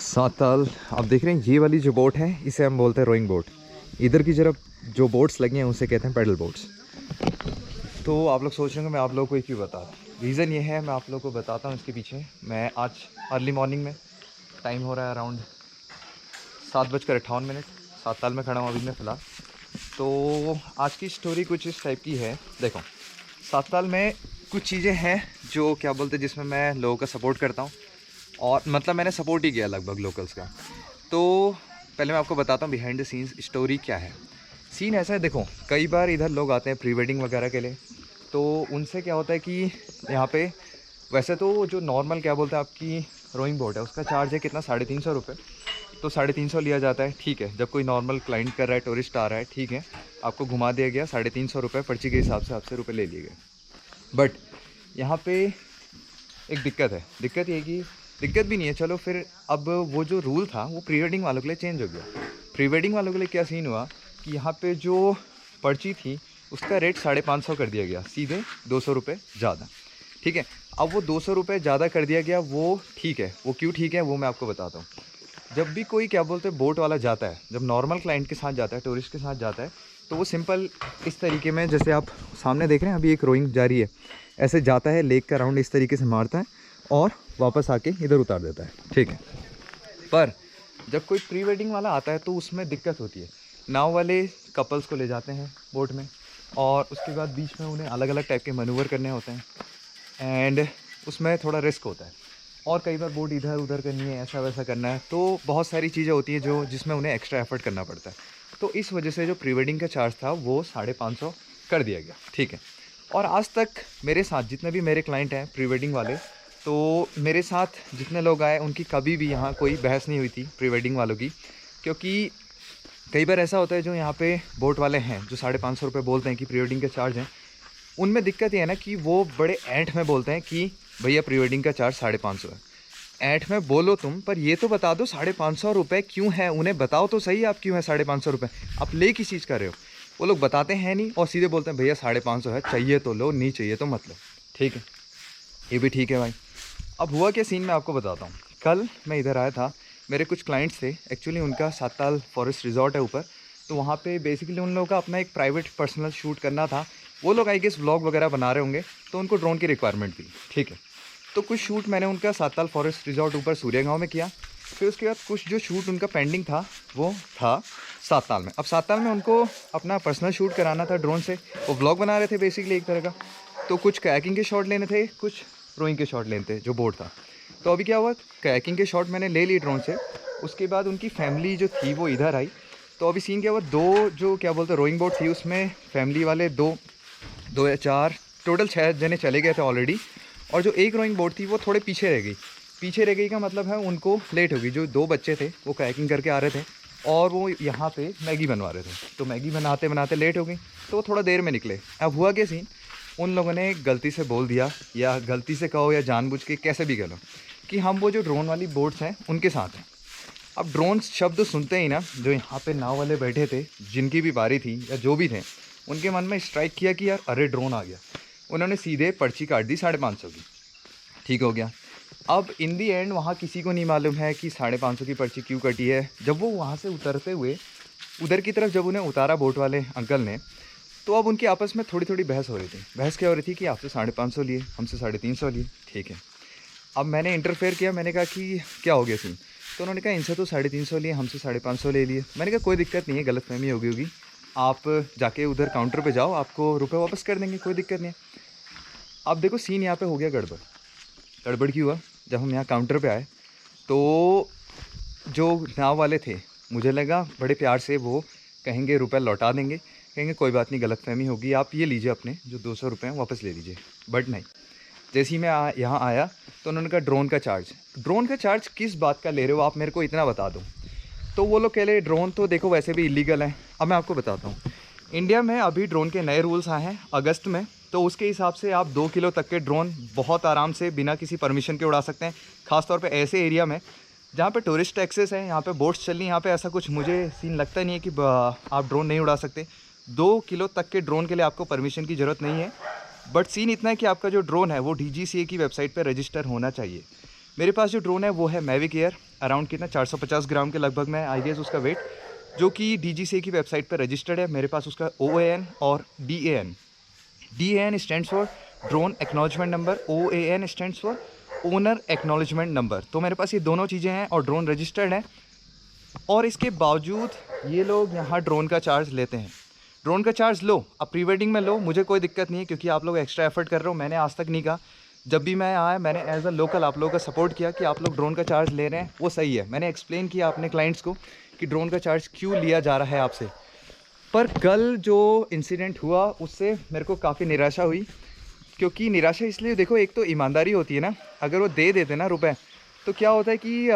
सात ताल आप देख रहे हैं, ये वाली जो बोट है इसे हम बोलते हैं रोइंग बोट। इधर की तरफ जो बोट्स लगी हैं उसे कहते हैं पैडल बोट्स। तो आप लोग सोच रहे होंगे मैं आप लोगों को क्यों बता रहा हूँ। रीज़न ये है, मैं आप लोगों को बताता हूँ इसके पीछे। मैं आज अर्ली मॉर्निंग में, टाइम हो रहा है अराउंड 7:58, सात ताल में खड़ा हूँ अभी मैं फ़िलहाल। तो आज की स्टोरी कुछ इस टाइप की है। देखो, सात ताल में कुछ चीज़ें हैं जो क्या बोलते हैं, जिसमें मैं लोगों का सपोर्ट करता हूँ, और मतलब मैंने सपोर्ट ही किया लगभग लोकल्स का। तो पहले मैं आपको बताता हूँ बिहाइंड द सीन्स स्टोरी क्या है। सीन ऐसा है, देखो कई बार इधर लोग आते हैं प्री वेडिंग वगैरह के लिए। तो उनसे क्या होता है कि यहाँ पे वैसे तो जो नॉर्मल क्या बोलते हैं आपकी रोइंग बोट है, उसका चार्ज है कितना, 350 रुपये। तो 350 लिया जाता है, ठीक है। जब कोई नॉर्मल क्लाइंट कर रहा है, टूरिस्ट आ रहा है, ठीक है, आपको घुमा दिया गया, 350 रुपये पर्ची के हिसाब से आपसे रुपये ले लिए गए। बट यहाँ पे एक दिक्कत है। दिक्कत ये कि दिक्कत भी नहीं है, चलो फिर अब वो जो रूल था वो प्री वेडिंग वालों के लिए चेंज हो गया। प्री वेडिंग वालों के लिए क्या सीन हुआ कि यहाँ पे जो पर्ची थी उसका रेट 550 कर दिया गया, सीधे 200 रुपये ज़्यादा, ठीक है। अब वो 200 रुपये ज़्यादा कर दिया गया, वो ठीक है, वो क्यों ठीक है वो मैं आपको बताता हूँ। जब भी कोई क्या बोलते हैं बोट वाला जाता है, जब नॉर्मल क्लाइंट के साथ जाता है, टूरिस्ट के साथ जाता है, तो वो सिंपल इस तरीके में, जैसे आप सामने देख रहे हैं अभी एक रोइंग जारी है, ऐसे जाता है, लेक का राउंड इस तरीके से मारता है और वापस आके इधर उतार देता है, ठीक है। पर जब कोई प्री वेडिंग वाला आता है तो उसमें दिक्कत होती है। नाव वाले कपल्स को ले जाते हैं बोट में, और उसके बाद बीच में उन्हें अलग अलग टाइप के मनूवर करने होते हैं, एंड उसमें थोड़ा रिस्क होता है। और कई बार बोट इधर उधर करनी है, ऐसा वैसा करना है, तो बहुत सारी चीज़ें होती हैं जो जिसमें उन्हें एक्स्ट्रा एफर्ट करना पड़ता है। तो इस वजह से जो प्री वेडिंग का चार्ज था वो 550 कर दिया गया, ठीक है। और आज तक मेरे साथ जितने भी मेरे क्लाइंट हैं प्री वेडिंग वाले, तो मेरे साथ जितने लोग आए उनकी कभी भी यहाँ कोई बहस नहीं हुई थी प्री वेडिंग वालों की। क्योंकि कई बार ऐसा होता है जो यहाँ पे बोट वाले हैं जो 550 रुपये बोलते हैं कि प्री वेडिंग के चार्ज हैं, उनमें दिक्कत ये है ना कि वो बड़े ऐंठ में बोलते हैं कि भैया प्री वेडिंग का चार्ज 550 है। ऐंठ में बोलो तुम, पर ये तो बता दो 550 रुपये क्यों है, उन्हें बताओ तो सही आप क्यों है 550 रुपये, आप ले किस चीज़ कर रहे हो। वो लोग बताते हैं नहीं और सीधे बोलते हैं भैया 550 है, चाहिए तो लो, नहीं चाहिए तो मत लो, ठीक है। ये भी ठीक है भाई। अब हुआ क्या सीन मैं आपको बताता हूँ। कल मैं इधर आया था, मेरे कुछ क्लाइंट्स थे, एक्चुअली उनका सात ताल फॉरेस्ट रिजॉर्ट है ऊपर, तो वहाँ पे बेसिकली उन लोगों का अपना एक प्राइवेट पर्सनल शूट करना था। वो लोग आई गेस व्लॉग वगैरह बना रहे होंगे, तो उनको ड्रोन की रिक्वायरमेंट थी, ठीक है। तो कुछ शूट मैंने उनका सात ताल फॉरेस्ट रिजॉर्ट ऊपर सूर्य गाँव में किया। फिर उसके बाद कुछ जो शूट उनका पेंडिंग था वो था सात ताल में। अब सात ताल में उनको अपना पर्सनल शूट कराना था ड्रोन से, वो व्लॉग बना रहे थे बेसिकली एक तरह का। तो कुछ कायाकिंग के शॉट लेने थे, कुछ रोइंग के शॉट लेने थे जो बोट था। तो अभी क्या हुआ, कायाकिंग के शॉट मैंने ले लिए ड्रोन से। उसके बाद उनकी फैमिली जो थी वो इधर आई। तो अभी सीन क्या हुआ, दो जो क्या बोलते रोइंग बोट थी उसमें फैमिली वाले दो या चार, टोटल 6 जने चले गए थे ऑलरेडी। और जो एक रोइंग बोट थी वो थोड़े पीछे रह गई। पीछे रह गई का मतलब है उनको लेट हो गई। जो 2 बच्चे थे वो कायाकिंग करके आ रहे थे और वो यहाँ पे मैगी बनवा रहे थे, तो मैगी बनाते बनाते लेट हो गई, तो वो थोड़ा देर में निकले। अब हुआ क्या सीन, उन लोगों ने गलती से बोल दिया, या गलती से कहो या जानबूझ के, कैसे भी कह लो, कि हम वो जो ड्रोन वाली बोट्स हैं उनके साथ हैं। अब ड्रोन शब्द सुनते ही ना, जो यहाँ पे नाव वाले बैठे थे, जिनकी भी बारी थी या जो भी थे, उनके मन में स्ट्राइक किया कि यार अरे ड्रोन आ गया। उन्होंने सीधे पर्ची काट दी 550 की, ठीक हो गया। अब इन दी एंड वहाँ किसी को नहीं मालूम है कि 550 की पर्ची क्यों कटी है। जब वो वहाँ से उतरते हुए उधर की तरफ जब उन्हें उतारा बोट वाले अंकल ने, तो अब उनकी आपस में थोड़ी थोड़ी बहस हो रही थी। बहस क्या हो रही थी कि आपसे 550 लिए, हमसे 350 लिए, ठीक है। अब मैंने इंटरफेयर किया, मैंने कहा कि क्या हो गया सीन। तो उन्होंने कहा इनसे तो 350 लिए, हमसे 550 ले लिए। मैंने कहा कोई दिक्कत नहीं है, गलतफहमी होगी, आप जाके उधर काउंटर पे जाओ, आपको रुपए वापस कर देंगे, कोई दिक्कत नहीं है। अब देखो सीन यहाँ पे हो गया गड़बड़। गड़बड़ क्यों हुआ, जब हम यहाँ काउंटर पे आए तो जो नाव वाले थे, मुझे लगा बड़े प्यार से वो कहेंगे रुपए लौटा देंगे, कहेंगे कोई बात नहीं, गलतफहमी होगी, आप ये लीजिए अपने जो 200 रुपये हैं वापस ले लीजिए। बट नहीं, जैसे ही मैं यहाँ आया तो उन्होंने कहा ड्रोन का चार्ज किस बात का ले रहे हो आप, मेरे को इतना बता दो। तो वो लोग कह रहे ड्रोन तो देखो वैसे भी इलीगल है। अब मैं आपको बताता हूँ, इंडिया में अभी ड्रोन के नए रूल्स आए हैं अगस्त में, तो उसके हिसाब से आप 2 किलो तक के ड्रोन बहुत आराम से बिना किसी परमिशन के उड़ा सकते हैं। ख़ासतौर पे ऐसे एरिया में जहाँ पे टूरिस्ट टैक्सेस हैं, यहाँ पे बोट्स चल रही, यहाँ पे ऐसा कुछ मुझे सीन लगता नहीं है कि आप ड्रोन नहीं उड़ा सकते। 2 किलो तक के ड्रोन के लिए आपको परमिशन की ज़रूरत नहीं है। बट सीन इतना है कि आपका जो ड्रोन है वो DGCA की वेबसाइट पर रजिस्टर होना चाहिए। मेरे पास जो ड्रोन है वो है मैविक एयर, अराउंड कितना 450 ग्राम के लगभग में आई गेस उसका वेट, जो कि DGCA की वेबसाइट पर रजिस्टर्ड है। मेरे पास उसका OAN और DAN। DAN stands for drone acknowledgement number, OAN stands for owner acknowledgement number. तो मेरे पास ये दोनों चीज़ें हैं और ड्रोन रजिस्टर्ड है। और इसके बावजूद ये लोग यहाँ ड्रोन का चार्ज लेते हैं। ड्रोन का चार्ज लो, अब प्री वेडिंग में लो, मुझे कोई दिक्कत नहीं है, क्योंकि आप लोग एक्स्ट्रा एफर्ट कर रहे हो। मैंने आज तक नहीं कहा, जब भी मैं आया मैंने एज अ लोकल आप लोगों का सपोर्ट किया कि आप लोग ड्रोन का चार्ज ले रहे हैं, वो सही है। मैंने एक्सप्लेन किया अपने क्लाइंट्स को कि ड्रोन का चार्ज क्यों लिया जा रहा है आपसे। पर कल जो इंसिडेंट हुआ उससे मेरे को काफ़ी निराशा हुई। क्योंकि निराशा इसलिए, देखो एक तो ईमानदारी होती है ना, अगर वो दे देते ना रुपए, तो क्या होता है कि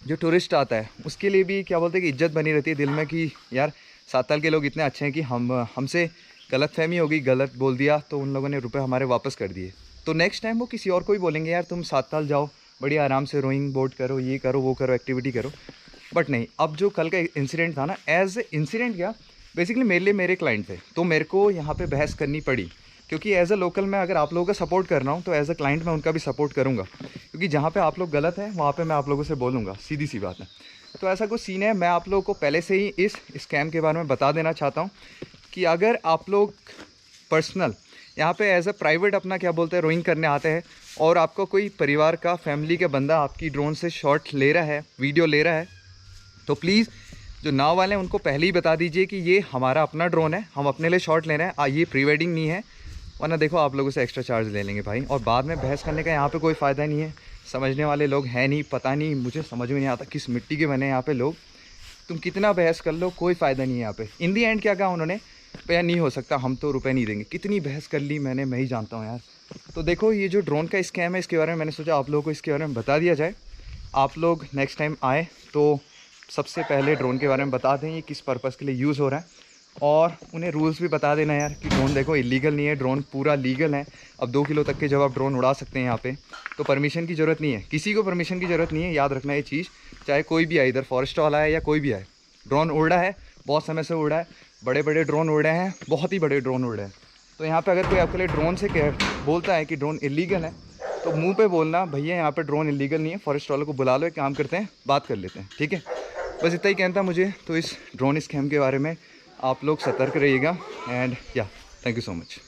जो टूरिस्ट आता है उसके लिए भी क्या बोलते हैं कि इज्जत बनी रहती है दिल में कि यार साताल के लोग इतने अच्छे हैं कि हमसे गलतफहमी हो गई, गलत बोल दिया तो उन लोगों ने रुपए हमारे वापस कर दिए। तो नेक्स्ट टाइम वो किसी और को ही बोलेंगे यार तुम साताल जाओ, बढ़िया आराम से रोइंग बोट करो, ये करो वो करो, एक्टिविटी करो। बट नहीं, अब जो कल का इंसिडेंट था ना, एज इंसिडेंट क्या बेसिकली मेरे लिए मेरे क्लाइंट थे, तो मेरे को यहाँ पे बहस करनी पड़ी। क्योंकि एज अ लोकल मैं अगर आप लोगों का सपोर्ट कर रहा हूँ तो एज अ क्लाइंट मैं उनका भी सपोर्ट करूँगा, क्योंकि जहाँ पे आप लोग गलत हैं वहाँ पे मैं आप लोगों से बोलूँगा, सीधी सी बात है। तो ऐसा कुछ सीन है। मैं आप लोगों को पहले से ही इस स्कैम के बारे में बता देना चाहता हूँ कि अगर आप लोग पर्सनल यहाँ पे एज अ प्राइवेट अपना क्या बोलते हैं रोइंग करने आते हैं और आपको कोई परिवार का फैमिली का बंदा आपकी ड्रोन से शॉट ले रहा है, वीडियो ले रहा है, तो प्लीज़ जो नाव वाले हैं उनको पहले ही बता दीजिए कि ये हमारा अपना ड्रोन है, हम अपने लिए शॉट ले रहे हैं, ये प्री वेडिंग नहीं है, वरना देखो आप लोगों से एक्स्ट्रा चार्ज ले लेंगे भाई। और बाद में बहस करने का यहाँ पे कोई फ़ायदा नहीं है। समझने वाले लोग हैं नहीं, पता नहीं, मुझे समझ में नहीं आता किस मिट्टी के बने यहाँ पे लोग। तुम कितना बहस कर लो कोई फ़ायदा नहीं है यहाँ पे। इन दी एंड क्या कहा उन्होंने, भैया नहीं हो सकता, हम तो रुपए नहीं देंगे। कितनी बहस कर ली मैंने, मैं ही जानता हूँ यार। तो देखो ये जो ड्रोन का स्कैम है इसके बारे में मैंने सोचा आप लोगों को इसके बारे में बता दिया जाए। आप लोग नेक्स्ट टाइम आए तो सबसे पहले ड्रोन के बारे में बता दें ये किस पर्पज़ के लिए यूज़ हो रहा है, और उन्हें रूल्स भी बता देना यार कि ड्रोन देखो इलीगल नहीं है, ड्रोन पूरा लीगल है। अब 2 किलो तक के जब आप ड्रोन उड़ा सकते हैं यहाँ पे, तो परमिशन की ज़रूरत नहीं है, किसी को परमिशन की ज़रूरत नहीं है। याद रखना ये चीज़, चाहे कोई भी आए, इधर फॉरेस्ट वाला है या कोई भी आए, ड्रोन उड़ रहा है, बहुत समय से उड़ रहा है, बड़े बड़े ड्रोन उड़ रहे हैं, बहुत ही बड़े ड्रोन उड़ रहे हैं। तो यहाँ पर अगर कोई आपके लिए ड्रोन से बोलता है कि ड्रोन इलीगल है, तो मुँह पर बोलना भैया यहाँ पर ड्रोन इलीगल नहीं है, फॉरेस्ट वालों को बुला लो, एक काम करते हैं बात कर लेते हैं, ठीक है। बस इतना ही कहना था मुझे। तो इस ड्रोन स्कैम के बारे में आप लोग सतर्क रहिएगा। एंड या थैंक यू सो मच।